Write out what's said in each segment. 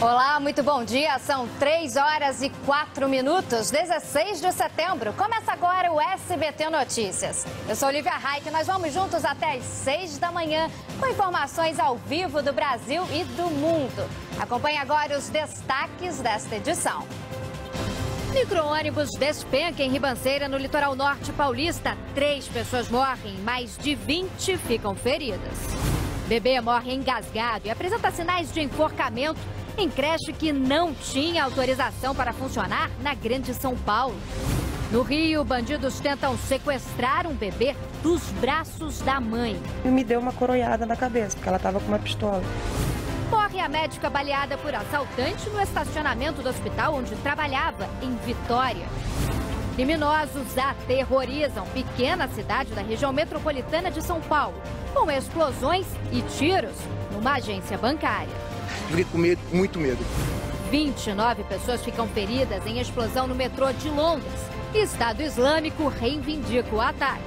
Olá, muito bom dia. São 3h04, 16 de setembro. Começa agora o SBT Notícias. Eu sou Olivia Raik e nós vamos juntos até às 6 da manhã com informações ao vivo do Brasil e do mundo. Acompanhe agora os destaques desta edição. Micro-ônibus despenca em Ribanceira, no litoral norte paulista. 3 pessoas morrem, mais de 20 ficam feridas. Bebê morre engasgado e apresenta sinais de enforcamento em creche que não tinha autorização para funcionar na Grande São Paulo. No Rio, bandidos tentam sequestrar um bebê dos braços da mãe. E me deu uma coronhada na cabeça, porque ela estava com uma pistola. Morre a médica baleada por assaltante no estacionamento do hospital onde trabalhava, em Vitória. Criminosos aterrorizam pequena cidade da região metropolitana de São Paulo, com explosões e tiros numa agência bancária. Fiquei com medo, muito medo. 29 pessoas ficam feridas em explosão no metrô de Londres. Estado Islâmico reivindica o ataque.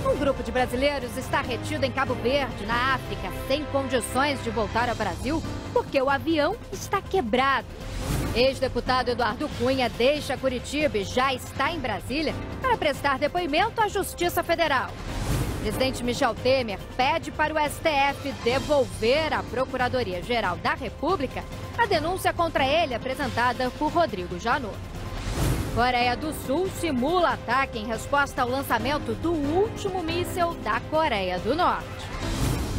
Um grupo de brasileiros está retido em Cabo Verde, na África, sem condições de voltar ao Brasil porque o avião está quebrado. Ex-deputado Eduardo Cunha deixa Curitiba e já está em Brasília para prestar depoimento à Justiça Federal. Presidente Michel Temer pede para o STF devolver à Procuradoria-Geral da República a denúncia contra ele apresentada por Rodrigo Janot. Coreia do Sul simula ataque em resposta ao lançamento do último míssil da Coreia do Norte.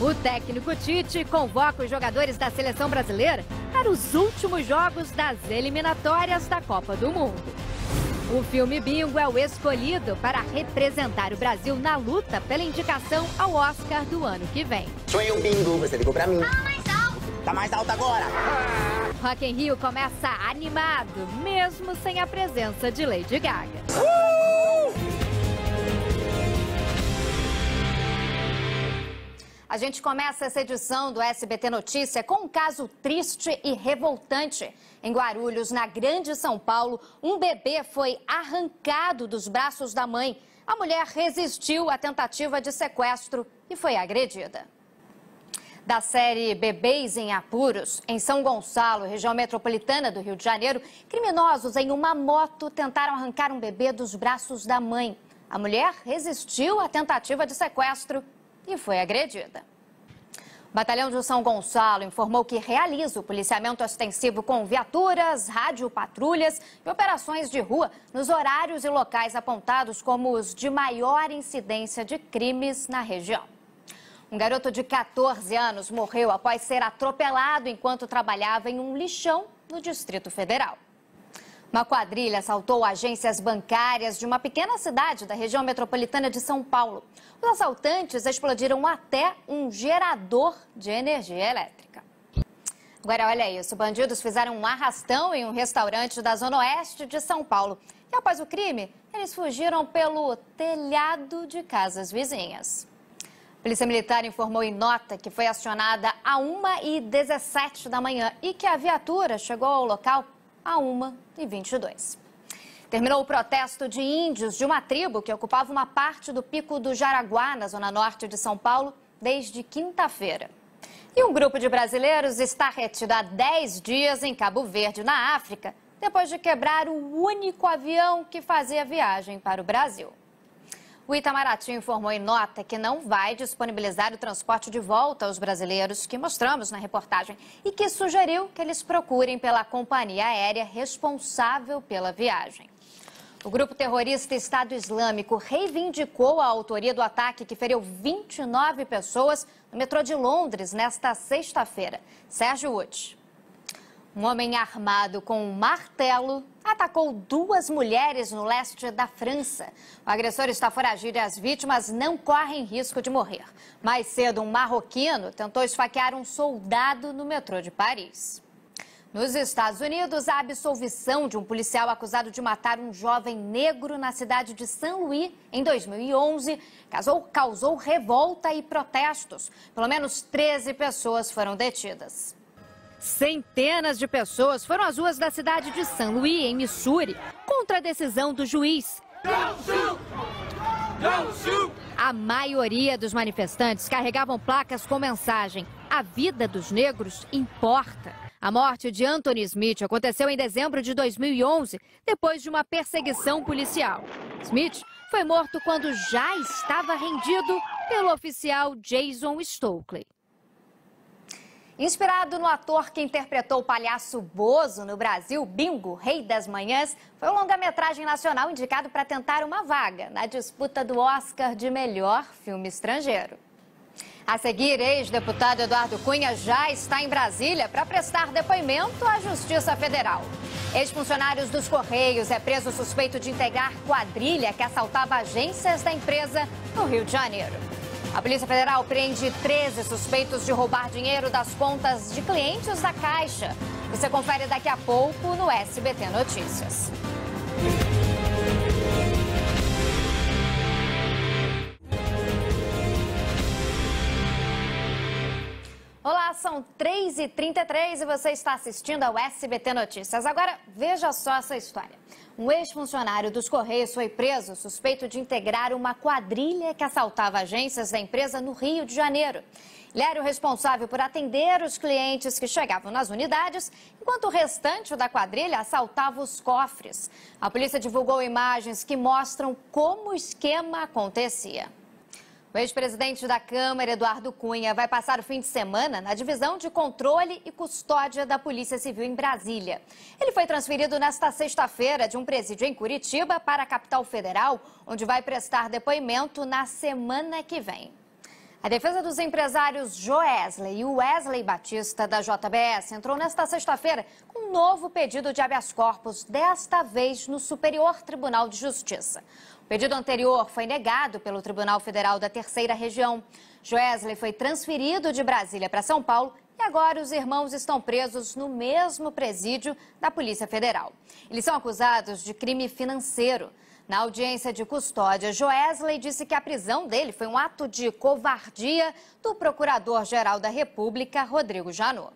O técnico Tite convoca os jogadores da seleção brasileira para os últimos jogos das eliminatórias da Copa do Mundo. O filme Bingo é o escolhido para representar o Brasil na luta pela indicação ao Oscar do ano que vem. Sonhei um bingo, você ligou pra mim. Fala mais alto! Tá mais alto agora! Rock in Rio começa animado, mesmo sem a presença de Lady Gaga. A gente começa essa edição do SBT Notícia com um caso triste e revoltante. Em Guarulhos, na Grande São Paulo, um bebê foi arrancado dos braços da mãe. A mulher resistiu à tentativa de sequestro e foi agredida. Da série Bebês em Apuros, em São Gonçalo, região metropolitana do Rio de Janeiro, criminosos em uma moto tentaram arrancar um bebê dos braços da mãe. A mulher resistiu à tentativa de sequestro e foi agredida. O Batalhão de São Gonçalo informou que realiza o policiamento ostensivo com viaturas, radiopatrulhas e operações de rua nos horários e locais apontados como os de maior incidência de crimes na região. Um garoto de 14 anos morreu após ser atropelado enquanto trabalhava em um lixão no Distrito Federal. Uma quadrilha assaltou agências bancárias de uma pequena cidade da região metropolitana de São Paulo. Os assaltantes explodiram até um gerador de energia elétrica. Agora, olha isso, bandidos fizeram um arrastão em um restaurante da zona oeste de São Paulo. E após o crime, eles fugiram pelo telhado de casas vizinhas. A Polícia Militar informou em nota que foi acionada a 1h17 da manhã e que a viatura chegou ao local a 1h22. Terminou o protesto de índios de uma tribo que ocupava uma parte do Pico do Jaraguá, na zona norte de São Paulo, desde quinta-feira. E um grupo de brasileiros está retido há 10 dias em Cabo Verde, na África, depois de quebrar o único avião que fazia viagem para o Brasil. O Itamaraty informou em nota que não vai disponibilizar o transporte de volta aos brasileiros que mostramos na reportagem e que sugeriu que eles procurem pela companhia aérea responsável pela viagem. O grupo terrorista Estado Islâmico reivindicou a autoria do ataque que feriu 29 pessoas no metrô de Londres nesta sexta-feira. Sérgio Uth. Um homem armado com um martelo atacou 2 mulheres no leste da França. O agressor está foragido e as vítimas não correm risco de morrer. Mais cedo, um marroquino tentou esfaquear um soldado no metrô de Paris. Nos Estados Unidos, a absolvição de um policial acusado de matar um jovem negro na cidade de St. Louis em 2011 causou revolta e protestos. Pelo menos 13 pessoas foram detidas. Centenas de pessoas foram às ruas da cidade de St. Louis, em Missouri, contra a decisão do juiz. A maioria dos manifestantes carregavam placas com mensagem: a vida dos negros importa. A morte de Anthony Smith aconteceu em dezembro de 2011, depois de uma perseguição policial. Smith foi morto quando já estava rendido pelo oficial Jason Stokely. Inspirado no ator que interpretou o palhaço Bozo no Brasil, Bingo, Rei das Manhãs, foi um longa-metragem nacional indicado para tentar uma vaga na disputa do Oscar de melhor filme estrangeiro. A seguir, ex-deputado Eduardo Cunha já está em Brasília para prestar depoimento à Justiça Federal. Ex-funcionários dos Correios é preso suspeito de integrar quadrilha que assaltava agências da empresa no Rio de Janeiro. A Polícia Federal prende 13 suspeitos de roubar dinheiro das contas de clientes da Caixa. Você confere daqui a pouco no SBT Notícias. Olá, são 3h33 e você está assistindo ao SBT Notícias. Agora, veja só essa história. Um ex-funcionário dos Correios foi preso suspeito de integrar uma quadrilha que assaltava agências da empresa no Rio de Janeiro. Ele era o responsável por atender os clientes que chegavam nas unidades, enquanto o restante da quadrilha assaltava os cofres. A polícia divulgou imagens que mostram como o esquema acontecia. O ex-presidente da Câmara, Eduardo Cunha, vai passar o fim de semana na Divisão de Controle e Custódia da Polícia Civil em Brasília. Ele foi transferido nesta sexta-feira de um presídio em Curitiba para a capital federal, onde vai prestar depoimento na semana que vem. A defesa dos empresários Joesley e Wesley Batista, da JBS, entrou nesta sexta-feira com um novo pedido de habeas corpus, desta vez no Superior Tribunal de Justiça. O pedido anterior foi negado pelo Tribunal Federal da Terceira Região. Joesley foi transferido de Brasília para São Paulo e agora os irmãos estão presos no mesmo presídio da Polícia Federal. Eles são acusados de crime financeiro. Na audiência de custódia, Joesley disse que a prisão dele foi um ato de covardia do Procurador-Geral da República, Rodrigo Janot.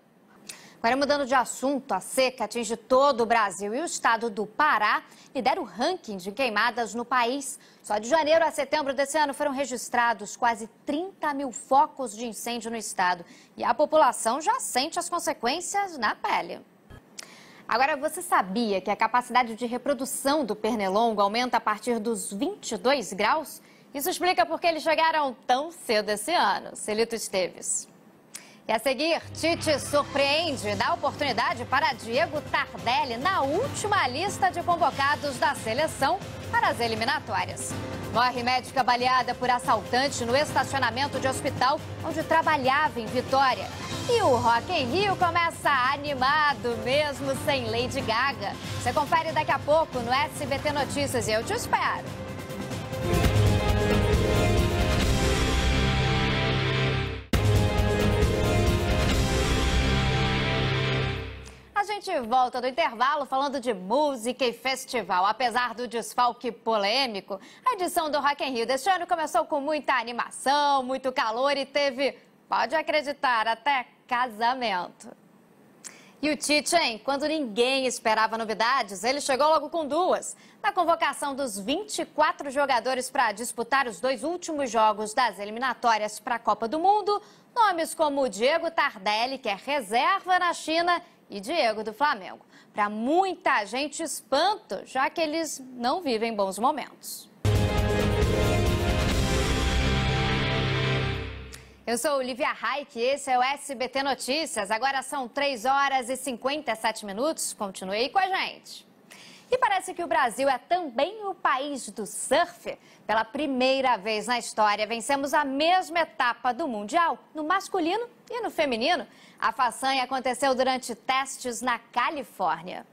Agora, mudando de assunto, a seca atinge todo o Brasil e o estado do Pará lidera o ranking de queimadas no país. Só de janeiro a setembro desse ano foram registrados quase 30 mil focos de incêndio no estado. E a população já sente as consequências na pele. Agora, você sabia que a capacidade de reprodução do pernilongo aumenta a partir dos 22 graus? Isso explica por que eles chegaram tão cedo esse ano. Celito Esteves. E a seguir, Tite surpreende e dá oportunidade para Diego Tardelli na última lista de convocados da seleção para as eliminatórias. Morre médica baleada por assaltante no estacionamento de hospital onde trabalhava em Vitória. E o Rock in Rio começa animado, mesmo sem Lady Gaga. Você confere daqui a pouco no SBT Notícias e eu te espero. A gente volta do intervalo falando de música e festival. Apesar do desfalque polêmico, a edição do Rock in Rio deste ano começou com muita animação, muito calor e teve, pode acreditar, até casamento. E o Tite, hein? Quando ninguém esperava novidades, ele chegou logo com duas. Na convocação dos 24 jogadores para disputar os 2 últimos jogos das eliminatórias para a Copa do Mundo, nomes como Diego Tardelli, que é reserva na China, e Diego do Flamengo. Para muita gente, espanto, já que eles não vivem bons momentos. Eu sou Olivia Raik e esse é o SBT Notícias. Agora são 3h57. Continue aí com a gente. E parece que o Brasil é também o país do surf. Pela primeira vez na história, vencemos a mesma etapa do Mundial, no masculino e no feminino. A façanha aconteceu durante testes na Califórnia.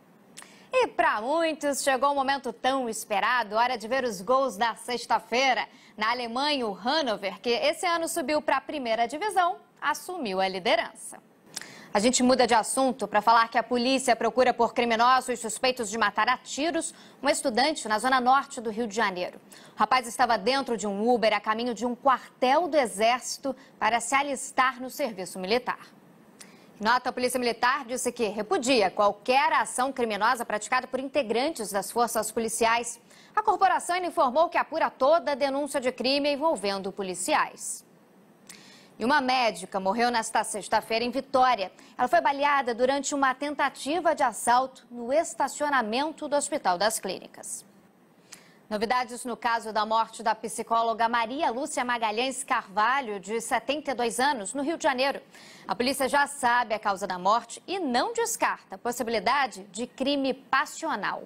E para muitos chegou o momento tão esperado, hora de ver os gols da sexta-feira. Na Alemanha, o Hannover, que esse ano subiu para a primeira divisão, assumiu a liderança. A gente muda de assunto para falar que a polícia procura por criminosos suspeitos de matar a tiros um estudante na zona norte do Rio de Janeiro. O rapaz estava dentro de um Uber a caminho de um quartel do Exército para se alistar no serviço militar. Nota, a Polícia Militar disse que repudia qualquer ação criminosa praticada por integrantes das forças policiais. A corporação informou que apura toda denúncia de crime envolvendo policiais. E uma médica morreu nesta sexta-feira em Vitória. Ela foi baleada durante uma tentativa de assalto no estacionamento do Hospital das Clínicas. Novidades no caso da morte da psicóloga Maria Lúcia Magalhães Carvalho, de 72 anos, no Rio de Janeiro. A polícia já sabe a causa da morte e não descarta a possibilidade de crime passional.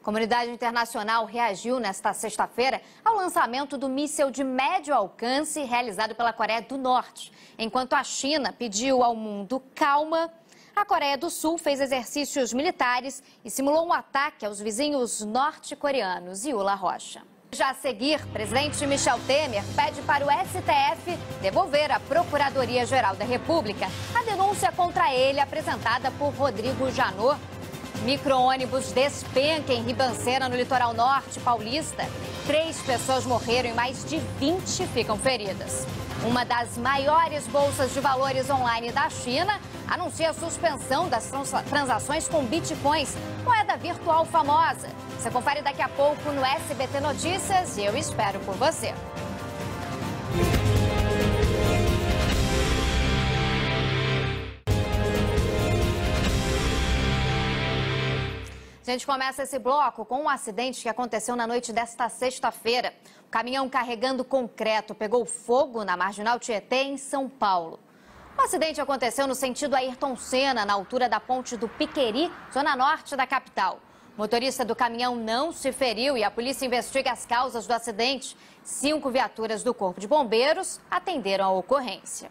A comunidade internacional reagiu nesta sexta-feira ao lançamento do míssil de médio alcance realizado pela Coreia do Norte. Enquanto a China pediu ao mundo calma, a Coreia do Sul fez exercícios militares e simulou um ataque aos vizinhos norte-coreanos. Iula Rocha. Já a seguir, presidente Michel Temer pede para o STF devolver à Procuradoria-Geral da República a denúncia contra ele apresentada por Rodrigo Janot. Micro-ônibus despenca em Ribanceira, no litoral norte paulista. 3 pessoas morreram e mais de 20 ficam feridas. Uma das maiores bolsas de valores online da China anuncia a suspensão das transações com bitcoins, moeda virtual famosa. Você confere daqui a pouco no SBT Notícias e eu espero por você. A gente começa esse bloco com um acidente que aconteceu na noite desta sexta-feira. O caminhão carregando concreto pegou fogo na Marginal Tietê, em São Paulo. O acidente aconteceu no sentido Ayrton Senna, na altura da Ponte do Piqueri, zona norte da capital. O motorista do caminhão não se feriu e a polícia investiga as causas do acidente. 5 viaturas do Corpo de Bombeiros atenderam a ocorrência.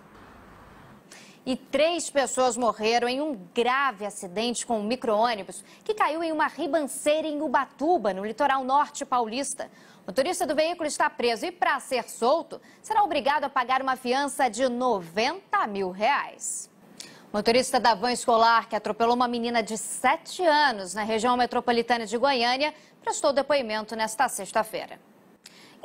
E 3 pessoas morreram em um grave acidente com um micro-ônibus que caiu em uma ribanceira em Ubatuba, no litoral norte paulista. O motorista do veículo está preso e, para ser solto, será obrigado a pagar uma fiança de R$90 mil. O motorista da van escolar, que atropelou uma menina de 7 anos na região metropolitana de Goiânia, prestou depoimento nesta sexta-feira.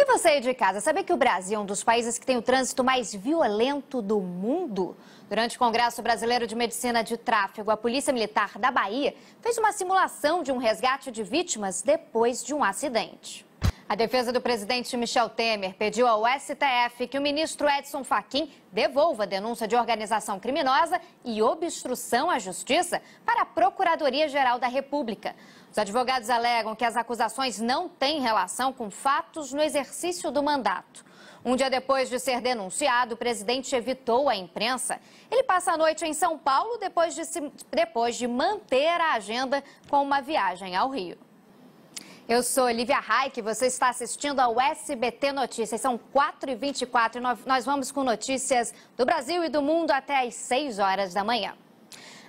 E você aí de casa, sabia que o Brasil é um dos países que tem o trânsito mais violento do mundo? Durante o Congresso Brasileiro de Medicina de Tráfego, a Polícia Militar da Bahia fez uma simulação de um resgate de vítimas depois de um acidente. A defesa do presidente Michel Temer pediu ao STF que o ministro Edson Fachin devolva a denúncia de organização criminosa e obstrução à justiça para a Procuradoria-Geral da República. Os advogados alegam que as acusações não têm relação com fatos no exercício do mandato. Um dia depois de ser denunciado, o presidente evitou a imprensa. Ele passa a noite em São Paulo depois de manter a agenda com uma viagem ao Rio. Eu sou Lívia Raik, você está assistindo ao SBT Notícias. São 4h24 e nós vamos com notícias do Brasil e do mundo até às 6 horas da manhã.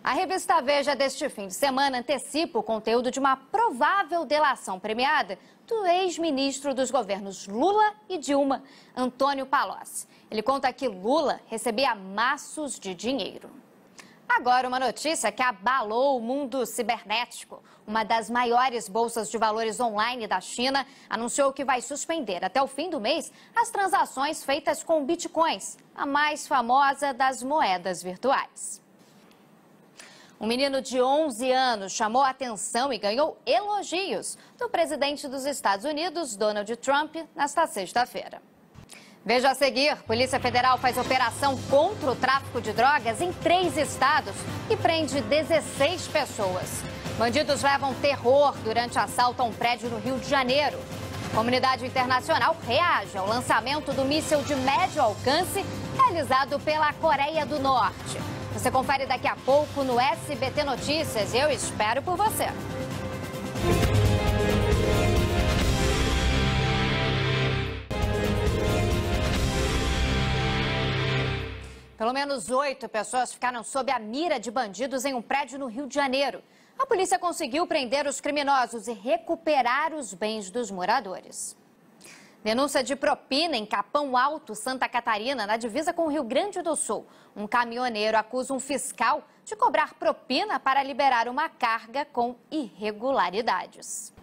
A revista Veja deste fim de semana antecipa o conteúdo de uma provável delação premiada do ex-ministro dos governos Lula e Dilma, Antônio Palocci. Ele conta que Lula recebia maços de dinheiro. Agora, uma notícia que abalou o mundo cibernético. Uma das maiores bolsas de valores online da China anunciou que vai suspender até o fim do mês as transações feitas com bitcoins, a mais famosa das moedas virtuais. Um menino de 11 anos chamou a atenção e ganhou elogios do presidente dos Estados Unidos, Donald Trump, nesta sexta-feira. Veja a seguir, Polícia Federal faz operação contra o tráfico de drogas em 3 estados e prende 16 pessoas. Bandidos levam terror durante assalto a um prédio no Rio de Janeiro. A comunidade internacional reage ao lançamento do míssil de médio alcance realizado pela Coreia do Norte. Você confere daqui a pouco no SBT Notícias e eu espero por você. Pelo menos 8 pessoas ficaram sob a mira de bandidos em um prédio no Rio de Janeiro. A polícia conseguiu prender os criminosos e recuperar os bens dos moradores. Denúncia de propina em Capão Alto, Santa Catarina, na divisa com o Rio Grande do Sul. Um caminhoneiro acusa um fiscal de cobrar propina para liberar uma carga com irregularidades.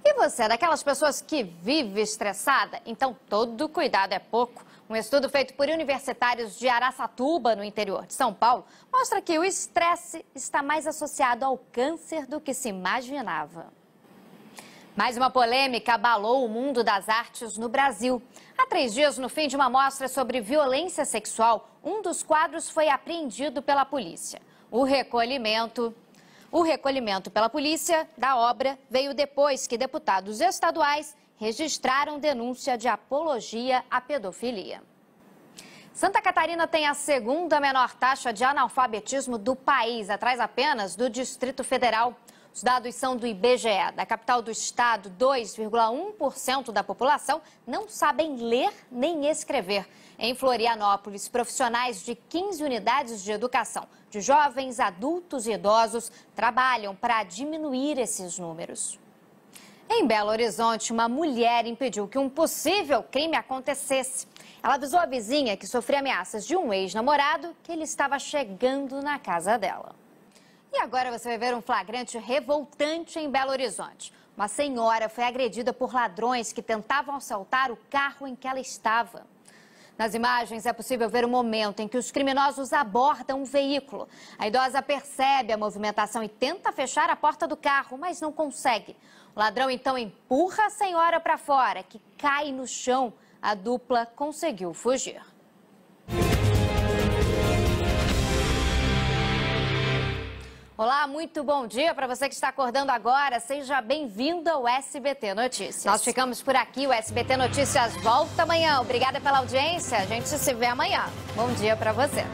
E você é daquelas pessoas que vive estressada? Então todo cuidado é pouco. Um estudo feito por universitários de Araçatuba, no interior de São Paulo, mostra que o estresse está mais associado ao câncer do que se imaginava. Mais uma polêmica abalou o mundo das artes no Brasil. Há 3 dias, no fim de uma mostra sobre violência sexual, um dos quadros foi apreendido pela polícia. O recolhimento pela polícia da obra veio depois que deputados estaduais registraram denúncia de apologia à pedofilia. Santa Catarina tem a segunda menor taxa de analfabetismo do país, atrás apenas do Distrito Federal. Os dados são do IBGE. Da capital do estado, 2,1% da população não sabem ler nem escrever. Em Florianópolis, profissionais de 15 unidades de educação, de jovens, adultos e idosos, trabalham para diminuir esses números. Em Belo Horizonte, uma mulher impediu que um possível crime acontecesse. Ela avisou a vizinha que sofria ameaças de um ex-namorado que ele estava chegando na casa dela. E agora você vai ver um flagrante revoltante em Belo Horizonte. Uma senhora foi agredida por ladrões que tentavam assaltar o carro em que ela estava. Nas imagens é possível ver o momento em que os criminosos abordam o veículo. A idosa percebe a movimentação e tenta fechar a porta do carro, mas não consegue. O ladrão então empurra a senhora para fora, que cai no chão. A dupla conseguiu fugir. Olá, muito bom dia para você que está acordando agora. Seja bem-vindo ao SBT Notícias. Nós ficamos por aqui, o SBT Notícias volta amanhã. Obrigada pela audiência, a gente se vê amanhã. Bom dia para você.